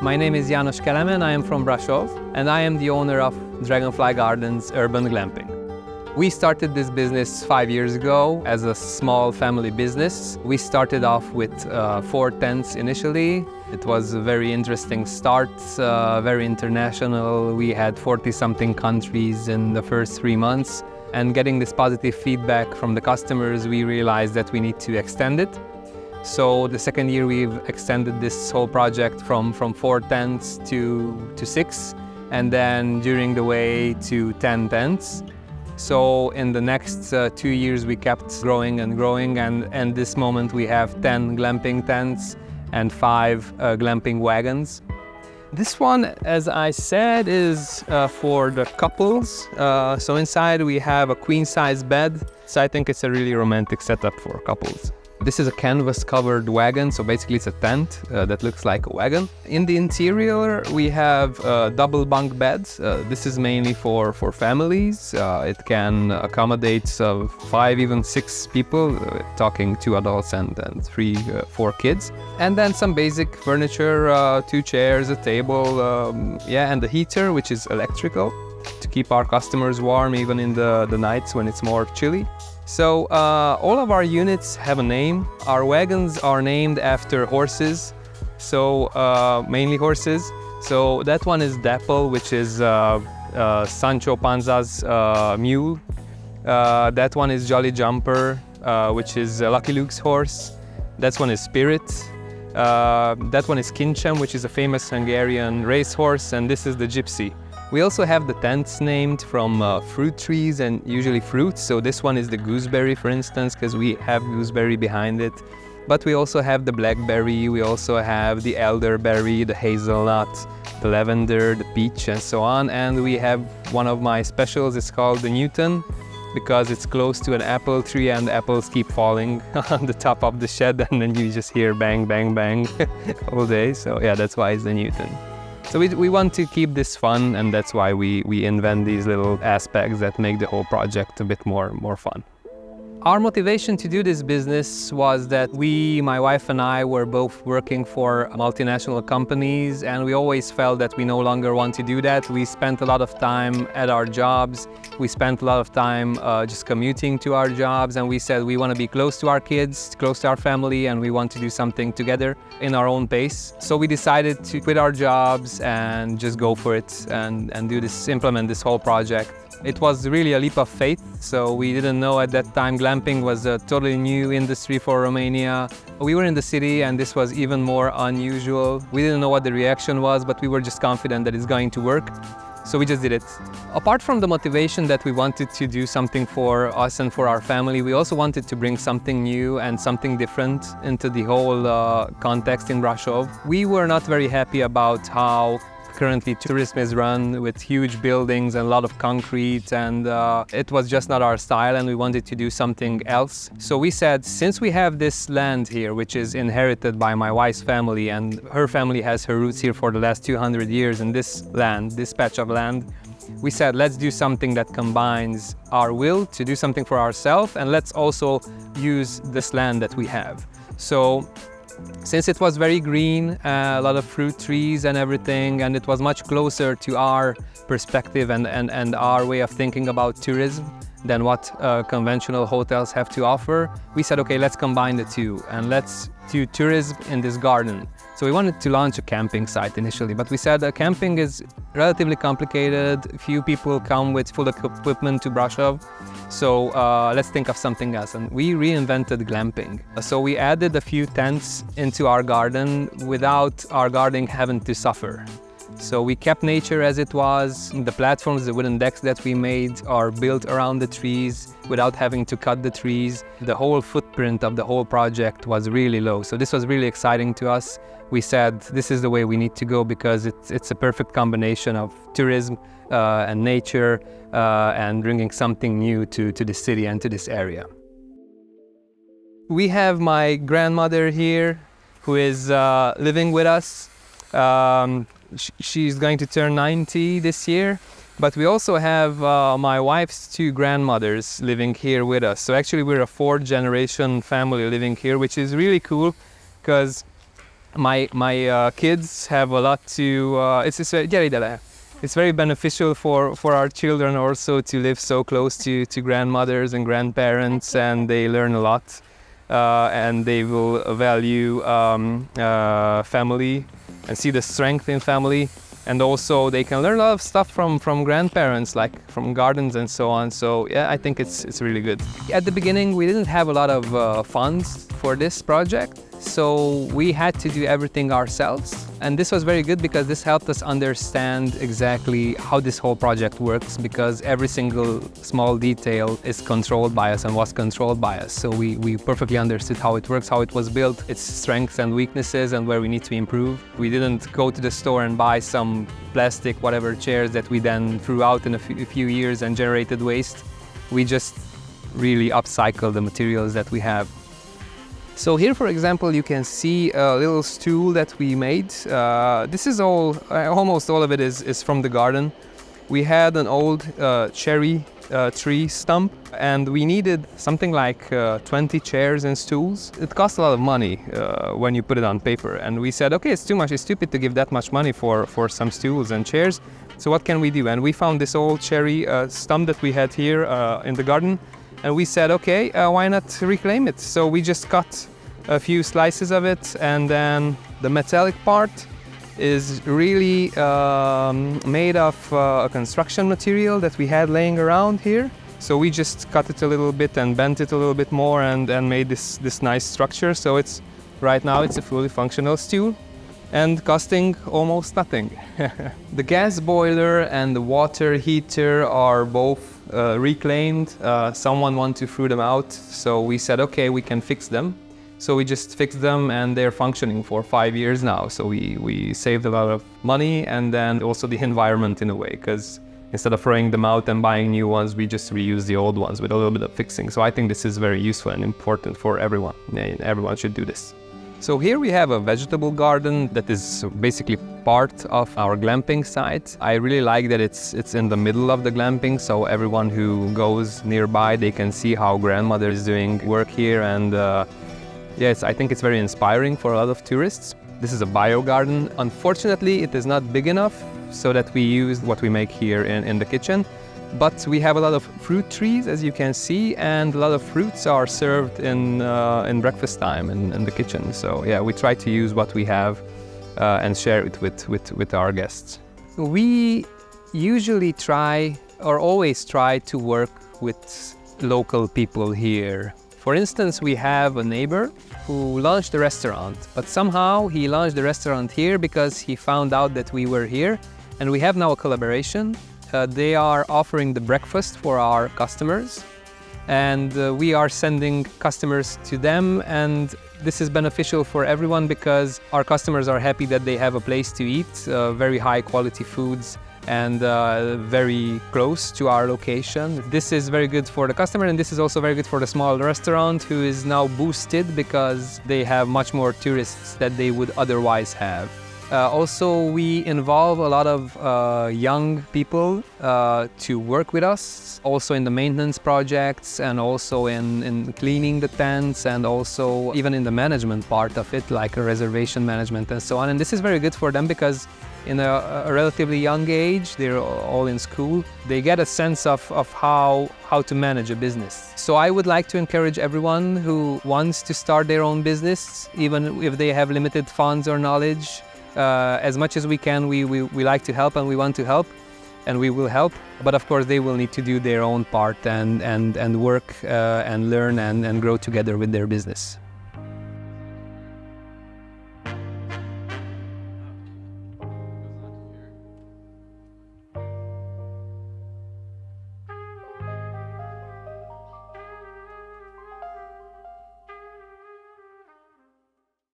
My name is János Kelemen, I am from Brașov, and I am the owner of Dragonfly Gardens Urban Glamping. We started this business 5 years ago as a small family business. We started off with 4 tents initially. It was a very interesting start, very international. We had 40-something countries in the first 3 months. And getting this positive feedback from the customers, we realized that we need to extend it. So the second year we've extended this whole project from 4 tents to 6, and then during the way to 10 tents. So in the next 2 years we kept growing and growing, and this moment we have 10 glamping tents and 5 glamping wagons. This one, as I said, is for the couples. So inside we have a queen-size bed. So I think it's a really romantic setup for couples. This is a canvas-covered wagon, so basically it's a tent that looks like a wagon. In the interior, we have double bunk beds. This is mainly for families. It can accommodate 5, even 6 people, talking 2 adults and 3, 4 kids. And then some basic furniture, 2 chairs, a table, and the heater, which is electrical, to keep our customers warm even in the nights when it's more chilly. So all of our units have a name. Our wagons are named after horses, so mainly horses. So that one is Dapple, which is Sancho Panza's mule. That one is Jolly Jumper, which is Lucky Luke's horse. That one is Spirit. That one is Kinchem, which is a famous Hungarian racehorse, and this is the Gypsy. We also have the tents named from fruit trees and usually fruits. So this one is the gooseberry, for instance, because we have gooseberry behind it. But we also have the blackberry, we also have the elderberry, the hazelnut, the lavender, the peach, and so on. And we have one of my specials, it's called the Newton, because it's close to an apple tree and the apples keep falling on the top of the shed, and then you just hear bang, bang, bang all day. So yeah, that's why it's the Newton. So we want to keep this fun, and that's why we invent these little aspects that make the whole project a bit more fun. Our motivation to do this business was that my wife and I were both working for multinational companies, and we always felt that we no longer want to do that. We spent a lot of time at our jobs. We spent a lot of time just commuting to our jobs, and we said we want to be close to our kids, close to our family, and we want to do something together in our own pace. So we decided to quit our jobs and just go for it and implement this whole project. It was really a leap of faith, so we didn't know at that time glamping was a totally new industry for Romania. We were in the city and this was even more unusual. We didn't know what the reaction was, but we were just confident that it's going to work. So we just did it. Apart from the motivation that we wanted to do something for us and for our family, we also wanted to bring something new and something different into the whole context in Brașov. We were not very happy about how currently tourism is run, with huge buildings and a lot of concrete, and it was just not our style, and we wanted to do something else. So we said, since we have this land here, which is inherited by my wife's family, and her family has her roots here for the last 200 years in this land, this patch of land, we said, let's do something that combines our will to do something for ourselves, and let's also use this land that we have. So since it was very green, a lot of fruit trees and everything, and it was much closer to our perspective and our way of thinking about tourism than what conventional hotels have to offer, we said, okay, let's combine the two and let's do tourism in this garden. So we wanted to launch a camping site initially, but we said camping is relatively complicated. Few people come with full equipment to Brașov. So let's think of something else, and we reinvented glamping. So we added a few tents into our garden without our garden having to suffer. So we kept nature as it was. The platforms, the wooden decks that we made are built around the trees without having to cut the trees. The whole footprint of the whole project was really low. So this was really exciting to us. We said this is the way we need to go because it's a perfect combination of tourism and nature and bringing something new to the city and to this area. We have my grandmother here who is living with us. She's going to turn 90 this year, but we also have my wife's 2 grandmothers living here with us. So actually we're a 4th generation family living here, which is really cool because My kids have a lot to. It's very beneficial for our children also to live so close to grandmothers and grandparents, and they learn a lot, and they will value family and see the strength in family. And also they can learn a lot of stuff from grandparents, like from gardens and so on. So yeah, I think it's really good. At the beginning, we didn't have a lot of funds for this project, so we had to do everything ourselves. And this was very good because this helped us understand exactly how this whole project works, because every single small detail is controlled by us and was controlled by us. So we perfectly understood how it works, how it was built, its strengths and weaknesses, and where we need to improve. We didn't go to the store and buy some plastic, whatever chairs that we then threw out in a few years and generated waste. We just really upcycle the materials that we have. So here, for example, you can see a little stool that we made. This is almost all of it is from the garden. We had an old cherry tree stump, and we needed something like 20 chairs and stools. It cost a lot of money when you put it on paper, and we said, okay, it's too much, it's stupid to give that much money for some stools and chairs. So what can we do? And we found this old cherry stump that we had here in the garden. And we said, okay, why not reclaim it? So we just cut a few slices of it, and then the metallic part is really made of a construction material that we had laying around here. So we just cut it a little bit and bent it a little bit more and made this nice structure. So right now it's a fully functional stool and costing almost nothing. The gas boiler and the water heater are both reclaimed. Someone wanted to throw them out, so we said, okay, we can fix them. So we just fixed them, and they're functioning for 5 years now. So we saved a lot of money, and then also the environment in a way, because instead of throwing them out and buying new ones, we just reuse the old ones with a little bit of fixing. So I think this is very useful and important for everyone. Everyone should do this. So here we have a vegetable garden that is basically part of our glamping site. I really like that it's in the middle of the glamping, so everyone who goes nearby, they can see how grandmother is doing work here. And yes, I think it's very inspiring for a lot of tourists. This is a bio garden. Unfortunately, it is not big enough so that we use what we make here in the kitchen. But we have a lot of fruit trees, as you can see, and a lot of fruits are served in breakfast time in the kitchen. So yeah, we try to use what we have and share it with our guests. We usually always try to work with local people here. For instance, we have a neighbor who launched a restaurant, but somehow he launched the restaurant here because he found out that we were here, and we have now a collaboration. They are offering the breakfast for our customers, and we are sending customers to them, and this is beneficial for everyone because our customers are happy that they have a place to eat, very high quality foods, and very close to our location. This is very good for the customer, and this is also very good for the small restaurant, who is now boosted because they have much more tourists that they would otherwise have. Also, we involve a lot of young people to work with us, also in the maintenance projects, and also in cleaning the tents, and also even in the management part of it, like a reservation management and so on. And this is very good for them because in a relatively young age, they're all in school, they get a sense of how to manage a business. So I would like to encourage everyone who wants to start their own business, even if they have limited funds or knowledge. As much as we can, we like to help, and we want to help, and we will help. But of course, they will need to do their own part and work and learn and grow together with their business.